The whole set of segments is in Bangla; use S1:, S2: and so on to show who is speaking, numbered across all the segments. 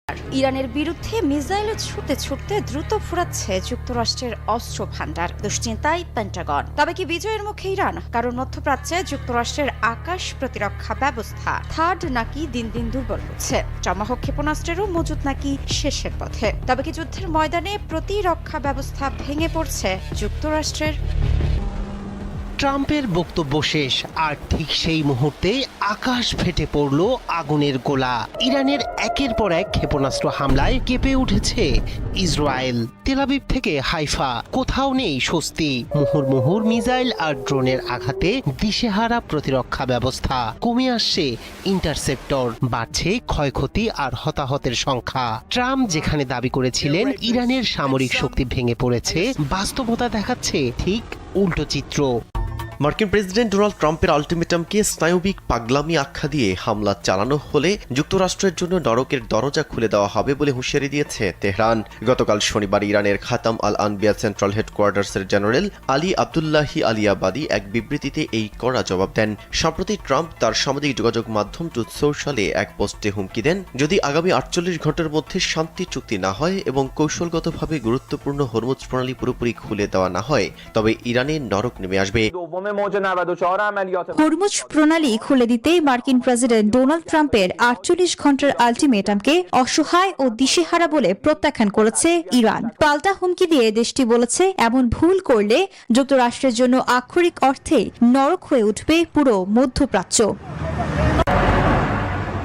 S1: ইরানের বিরুদ্ধে মিসাইল ছুটতে ছুটতে দ্রুত ফুরাচ্ছে যুক্তরাষ্ট্রের অস্ত্র ভান্ডার, দুশ্চিন্তায় পেন্টাগন। তবে কি বিজয়ের মুখে ইরান? কারণ মধ্যপ্রাচ্যে যুক্তরাষ্ট্রের আকাশ প্রতিরক্ষা ব্যবস্থা থার্ড নাকি দিন দিন দুর্বল হচ্ছে, টমাহক ক্ষেপণাস্ত্রেরও মজুত নাকি শেষের পথে। তবে কি যুদ্ধের ময়দানে প্রতিরক্ষা ব্যবস্থা ভেঙে পড়ছে যুক্তরাষ্ট্রের?
S2: ট্রাম্পের বক্তব্য শেষ, আর ঠিক সেই মুহূর্তে আকাশ ফেটে পড়ল আগুনের গোলা। ইরানের একের পর এক ক্ষেপণাস্ত্র হামলায় কেঁপে উঠেছে ইসরায়েল। তেল আবিব থেকে হাইফা, কোথাও নেই স্বস্তি। মুহুর্মুহুর মিসাইল আর ড্রোনের আঘাতে দিশেহারা প্রতিরক্ষা ব্যবস্থা। কমে আসছে ইন্টারসেপ্টর, বাড়ছে ক্ষয়ক্ষতি আর হতাহতের সংখ্যা। ট্রাম্প যেখানে দাবি করেছিলেন ইরানের সামরিক শক্তি ভেঙে পড়েছে, বাস্তবতা দেখাচ্ছে ঠিক উল্টো চিত্র।
S3: মার্কিন প্রেসিডেন্ট ডোনাল্ড ট্রাম্পের আল্টিমেটামকে স্নায়বিক পাগলামি আখ্যা দিয়ে হামলা চালানো হলে যুক্তরাষ্ট্রের জন্য নরকের দরজা খুলে দেওয়া হবে বলে হুঁশিয়ারি দিয়েছে তেহরান। গতকাল শনিবার ইরানের খাতাম আল আনবিয়া সেন্ট্রাল হেডকোয়ার্টার্সের জেনারেল আলী আবদুল্লাহি আলিয়াবাদী এক বিবৃতিতে এই কড়া জবাব দেন। সম্প্রতি ট্রাম্প তার সামাজিক যোগাযোগ মাধ্যম ট্রুথ সোশ্যালে এক পোস্টে হুমকি দেন, যদি আগামী 48 ঘন্টার মধ্যে শান্তি চুক্তি না হয় এবং কৌশলগতভাবে গুরুত্বপূর্ণ হরমুজ প্রণালী পুরোপুরি খুলে দেওয়া না হয়, তবে ইরানের নরক নেমে আসবে।
S4: হরমুজ প্রণালী খুলে দিতে মার্কিন প্রেসিডেন্ট ডোনাল্ড ট্রাম্পের 48 ঘন্টার আলটিমেটামকে অসহায় ও দিশেহারা বলে প্রত্যাখ্যান করেছে ইরান। পাল্টা হুমকি দিয়ে দেশটি বলেছে, এমন ভুল করলে যুক্তরাষ্ট্রের জন্য আক্ষরিক অর্থে নরক হয়ে উঠবে পুরো মধ্যপ্রাচ্য।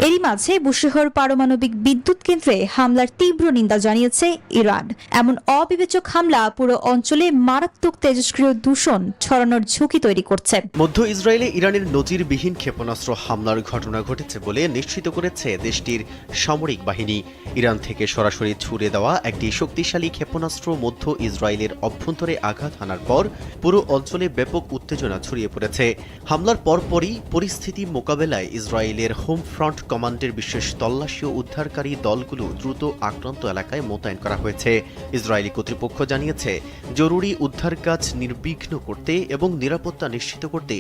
S4: এরই মাঝে বুশেহর পারমাণবিক বিদ্যুৎ কেন্দ্রে হামলার তীব্র নিন্দা জানিয়েছে ইরান। এমন অবিবেচক হামলা পুরো অঞ্চলে মারাত্মক তেজস্ক্রিয় দূষণ ছড়ানোর ঝুঁকি তৈরি করছে।
S3: মধ্য ইসরায়েলে ইরানের নজিরবিহীন ক্ষেপণাস্ত্র হামলার ঘটনা ঘটেছে বলে নিশ্চিত করেছে দেশটির সামরিক বাহিনী। ইরান থেকে সরাসরি ছুড়ে দেওয়া একটি শক্তিশালী ক্ষেপণাস্ত্র মধ্য ইসরায়েলের অভ্যন্তরে আঘাত হানার পর পুরো অঞ্চলে ব্যাপক উত্তেজনা ছড়িয়ে পড়েছে। হামলার পরপরই পরিস্থিতি মোকাবেলায় ইসরায়েলের হোম ফ্রন্ট কমান্ডের বিশেষ তল্লাশি ও উদ্ধারকারী দলগুলো দ্রুত আক্রান্ত এলাকায় মোতায়েন করা হয়েছে। ইসরায়েলি কর্তৃপক্ষ জানিয়েছে, জরুরি উদ্ধার কাজ নির্বিঘ্ন করতে এবং নিরাপত্তা নিশ্চিত করতে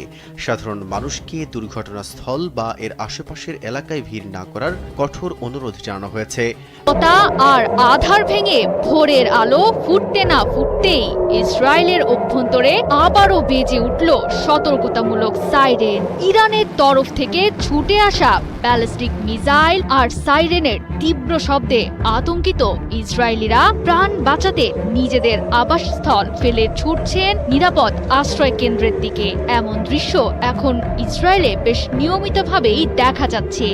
S3: সাধারণ মানুষকে দুর্ঘটনাস্থল বা এর আশেপাশের এলাকায় ভিড় না করার কঠোর অনুরোধ জানানো হয়েছে।
S5: আর আধার ভেঙে ভোরের আলো ফুটতে না ফুটতেই ইসরায়েলের অভ্যন্তরে আবারও বেজে উঠল সতর্কতামূলক সাইরেন। ইরানের তরফ থেকে ছুটে আসা ব্যালিস্টিক মিসাইল আর সাইরেনের তীব্র শব্দে আতঙ্কিত ইসরায়েলিরা প্রাণ বাঁচাতে নিজেদের আবাসস্থল ফেলে ছুটছেন নিরাপদ আশ্রয় কেন্দ্রের দিকে। এমন দৃশ্য এখন ইসরায়েলে বেশ নিয়মিতভাবেই দেখা যাচ্ছে।